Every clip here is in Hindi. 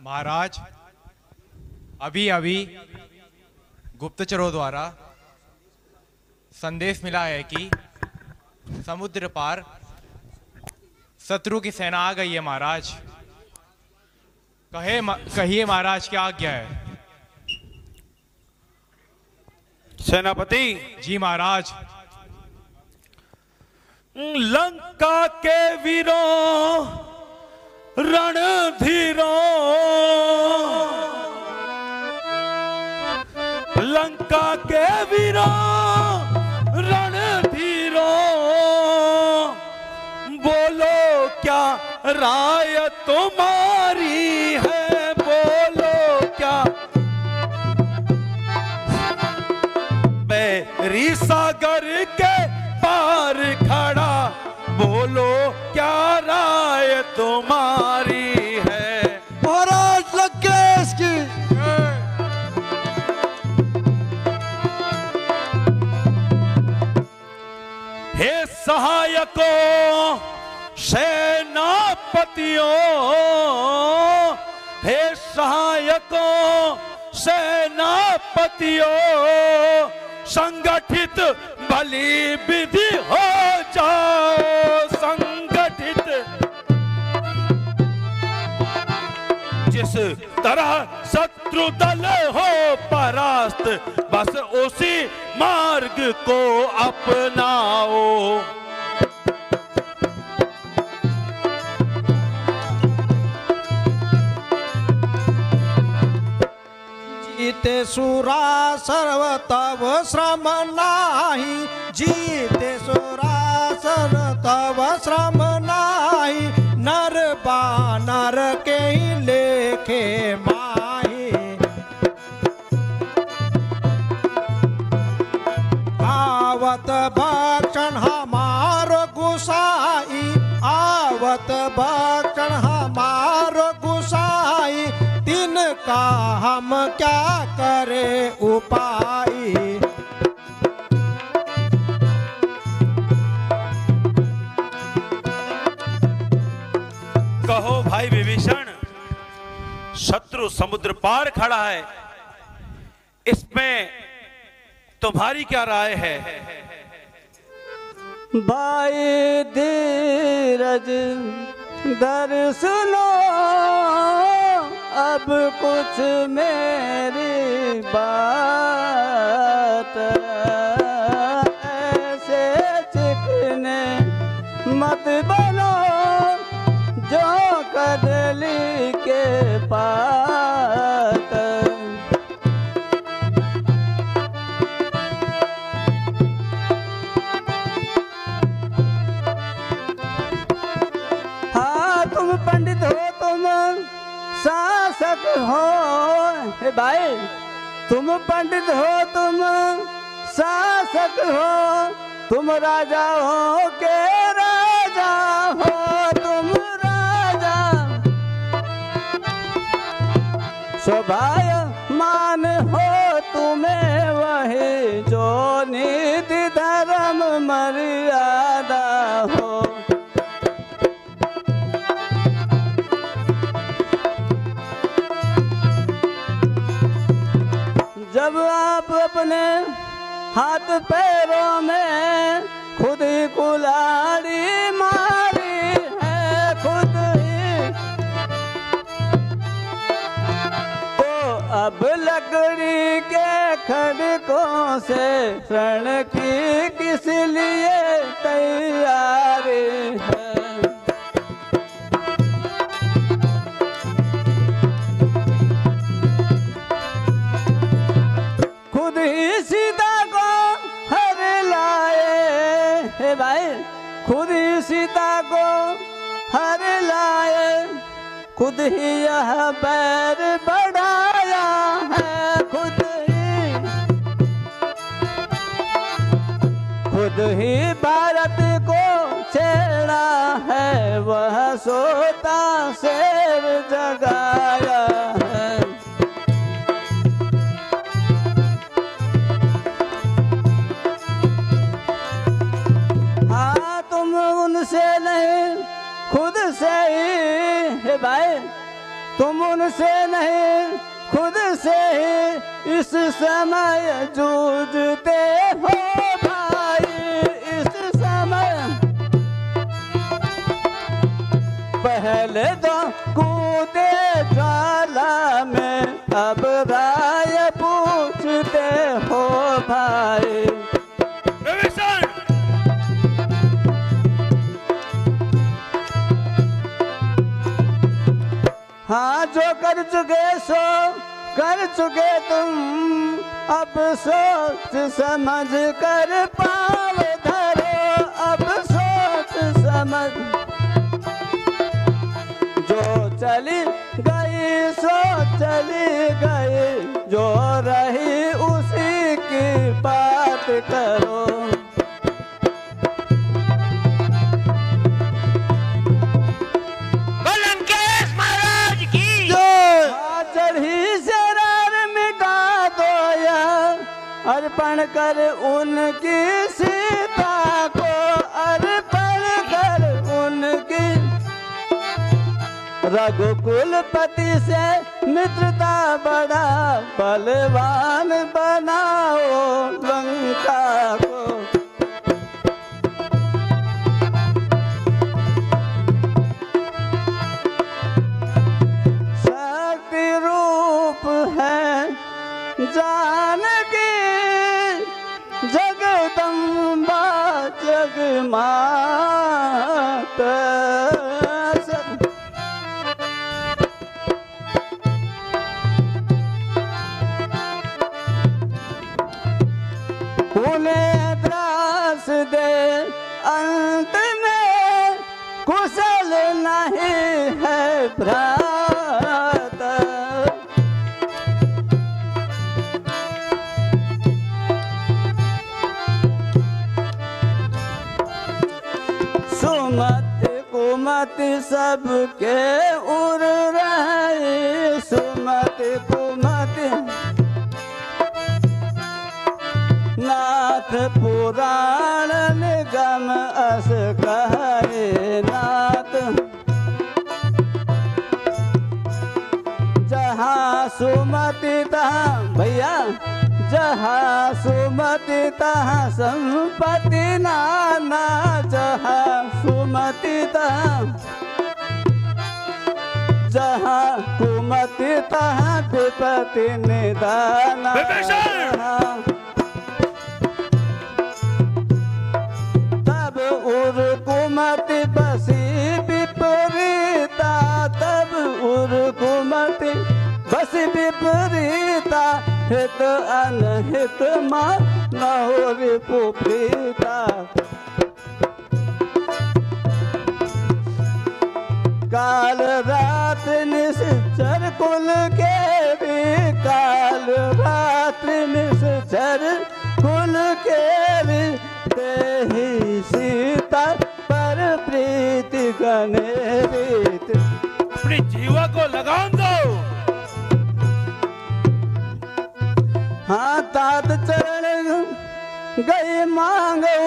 महाराज, अभी अभी गुप्तचरों द्वारा संदेश मिला है कि समुद्र पार शत्रु की सेना आ गई है। महाराज, कहिए महाराज, क्या आज्ञा है? सेनापति जी महाराज। लंका के वीरों रणधीरों, लंका के वीरों रणधीरों, बोलो क्या राय तुम्हारी है, बोलो क्या बैरी सागर के पार खड़ा, बोलो क्या राय तुम्हारी है। महाराज लंकेश की हे सहायकों सेनापतियों, हे सहायकों सेनापतियों, संगठित भली विधि हो जाओ, संगठित। जिस तरह शत्रु दल हो परास्त, बस उसी मार्ग को अपनाओ। जीते सुरा सर्व तव श्रम नाही, जीते सुरा सर्व तव श्रम नाही, नर बानर के लेखे माही। आवत भक्षण हमार गुसाई, आवत भक्षण हमार गुसाई, तिनका हम क्या करे उपाय। कहो भाई विभीषण, शत्रु समुद्र पार खड़ा है, इसमें तुम्हारी क्या राय है? भाई धीरज धर सुनो, अब कुछ मेरी बात, ऐसे चिकने मत बनो जो कदली के पात। हाँ तुम पंडित हो, तुम शासक हो, हे भाई तुम पंडित हो, तुम शासक हो, तुम राजा हो के राजा हो, तुम राजा। स्वभाव मान हो तुम्हें वही जो नीति धर्म मर्यादा हो। जब आप अपने हाथ पैरों में खुद ही कुल्हाड़ी मारी है, खुद ही, तो अब लकड़ी के खड़कों से रण की किस लिए तैयारी है। खुद ही सीता को हर लाए, हे भाई खुद ही सीता को हर लाए, खुद ही यह बैर बढ़ाया है, खुद ही भारत को छेड़ा है, वह सोता शेर जगाया है। उनसे नहीं खुद से ही, हे भाई तुम उनसे नहीं खुद से ही इस समय जूझते हो भाई, इस समय। पहले तो कूदे ज्वाला में, अब राय पूछते हो भाई। विभीषण हाँ, जो कर चुके सो कर चुके तुम, अब सोच समझ कर पाँव धरो, अब सोच समझ। जो चली गई सो चली गई, जो रही उसी की बात करो। अर्पण कर उनकी सीता को, अर्पण कर उनकी। रघुकुलपति से मित्रता बढ़ा, बलवान बनाओ लंका को। शक्ति रूप है जानकी, जगदम्बा जगमाता। उन्हें त्रास दे अंत में, कुशल नहीं है भ्राता। सुमति कुमति सबके उड़ रहे, सुमति कुमति नाथ पुराण निगम अस कहे नाथ। जहाँ सुमति तहाँ भैया, जहाँ सुमति तहाँ संपत्ति नाना, जहाँ सुमति तहाँ, जहाँ कुमति तहाँ विपत्ति निदाना। तब उर कुमति बसी विपरीता, तब उर कुमति बसी विपरीता। हित अनहित मानो रिपु प्रीता। काल रात निश्चर कुल के भी, काल रात निश्चर कुल के भी। तेहि सीता पर प्रीति गणेरित। अपनी जीवा को लगाम दो। हाँ, तात चरण गई मांगू,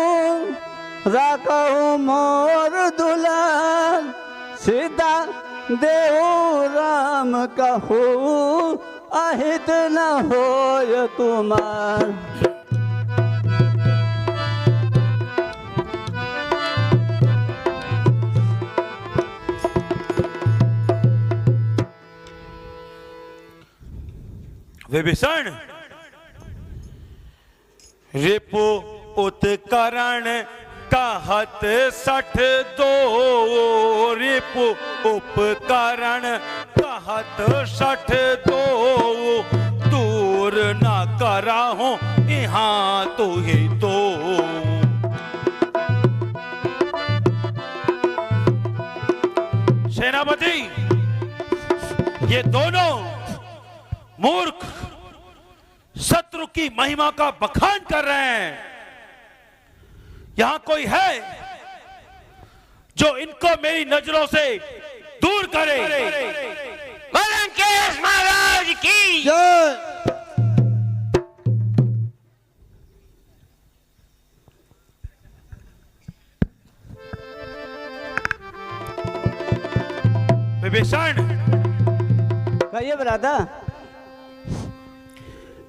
राखू मोर दुलार। सीता देहु राम कहू, अहित न होय तुमार। विभीषण रिपु उत्करण कहत 62, रिपु उपकरण कहत 62। दूर न कराहूं यहाँ तो ही तो। सेनापति, ये दोनों मूर्ख शत्रु की महिमा का बखान कर रहे हैं। यहां कोई है जो इनको मेरी नजरों से दूर करे। लंकेश महाराज की जय। विभीषण, कहिए भ्राता।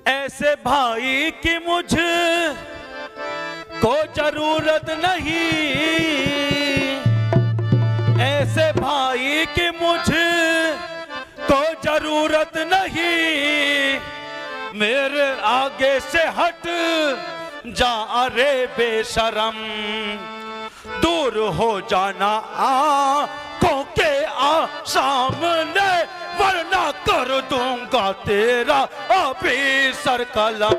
ऐसे भाई की मुझ को जरूरत नहीं, ऐसे भाई की मुझ को जरूरत नहीं, मेरे आगे से हट जा अरे बेशरम, दूर हो जाना आंखों के सामने, वरना कर दूंगा तेरा अभी सर कलम।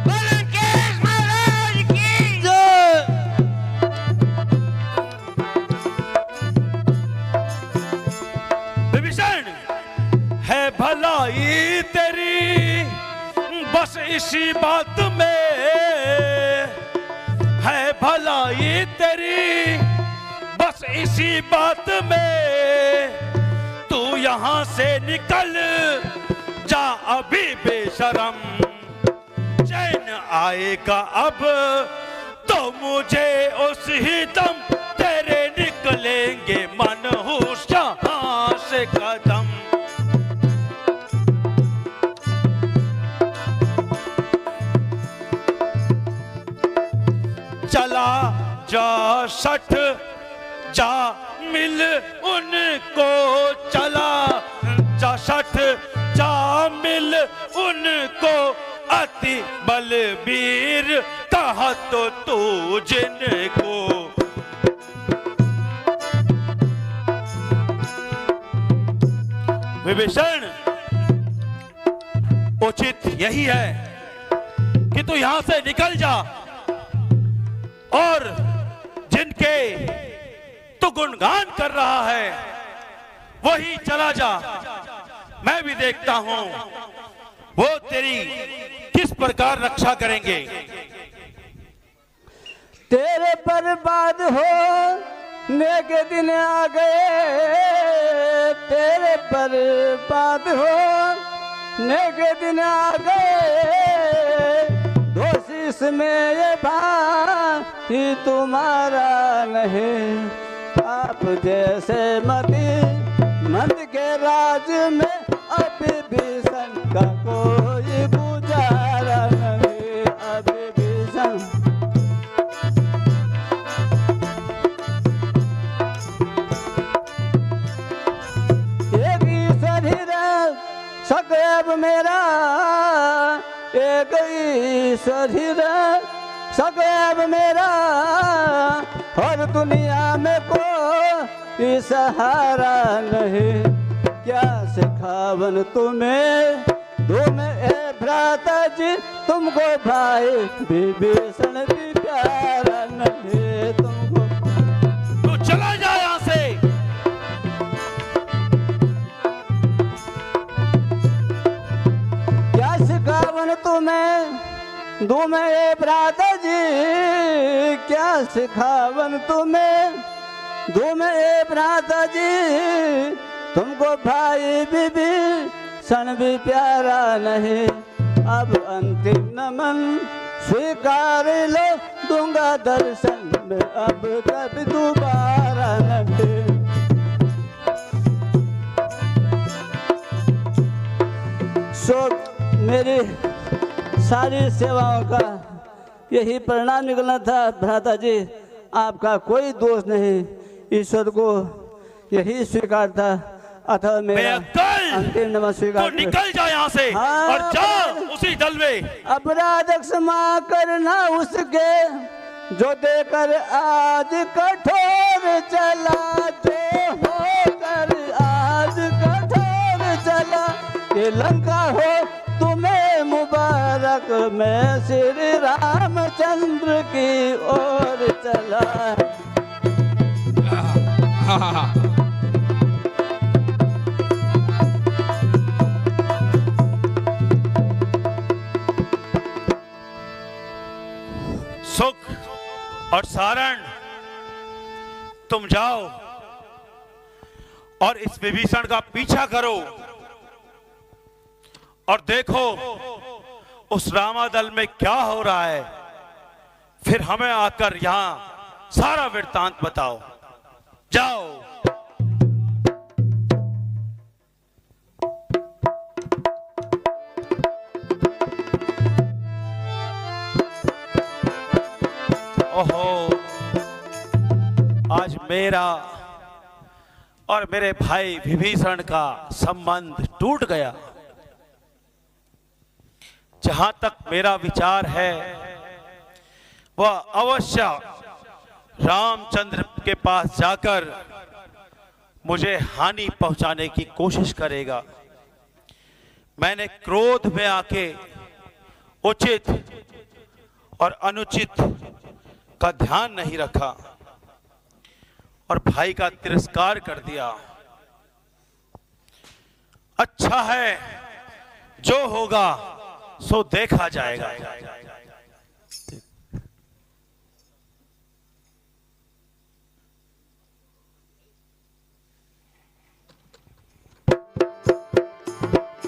लंकेश महाराज की जय। विभीषण, है भलाई तेरी बस इसी बात में, है भलाई तेरी बस इसी बात में, तू यहां से निकल जा अभी बेशरम, चैन आएगा अब तो मुझे उस ही दम, तेरे निकलेंगे मनहूस यहां से कदम। चला जा सठ जा मिल उनको, चला जा सठ जा मिल उनको, अति बलबीर कहा तो तू जिनको। विभीषण, उचित यही है कि तू यहां से निकल जा और जिनके तू गुणगान कर रहा है वही चला जा। मैं भी देखता हूं वो तेरी किस प्रकार रक्षा करेंगे। तेरे बर्बाद होने के दिन आ गए, तेरे बर्बाद होने के दिन आ गए, दोषी इसमें ये भाई तुम्हारा नहीं, आप जैसे मत के राज में अभी भीषण का कोई गुजारा नहीं, अभी भीषण। एक ईश्वर ही रह सदैव मेरा, एक ईश्वर ही रह सदैव मेरा, और दुनिया में कोई सहारा नहीं, क्या सिखावन तुम्हें ए भ्राता जी, तुमको भाई विभीषण भी प्यारा नहीं तुमको। तू चला जा यहां से। क्या सिखावन तुम्हें ए भ्राता जी, क्या सिखावन तुम्हें ए भ्राता जी, तुमको भाई विभीषण भी प्यारा नहीं, अब अंतिम नमन स्वीकार लो, दूंगा दर्शन में अब कभी दोबारा नहीं। सो मेरी सारी सेवाओं का यही परिणाम निकलना था भ्राता जी, आपका कोई दोष नहीं, ईश्वर को यही स्वीकार था, अतः मेरा अंतिम नमन स्वीकार। तो निकल जा यहाँ से। हाँ, और जा उसी दल में। अपराध क्षमा करना उसके जो देकर आज कठोर चला, जो होकर आज कठोर चला, ये लंका हो तुम्हें मुबारक, मैं श्री रामचंद्र की ओर चला। सुख और सारण, तुम जाओ और इस विभीषण का पीछा करो और देखो उस रामादल में क्या हो रहा है, फिर हमें आकर यहां सारा वृत्तांत बताओ। जाओ। मेरा और मेरे भाई विभीषण का संबंध टूट गया। जहां तक मेरा विचार है वह अवश्य रामचंद्र के पास जाकर मुझे हानि पहुंचाने की कोशिश करेगा। मैंने क्रोध में आके उचित और अनुचित का ध्यान नहीं रखा और भाई का तिरस्कार कर दिया। अच्छा है, जो होगा सो देखा जाएगा।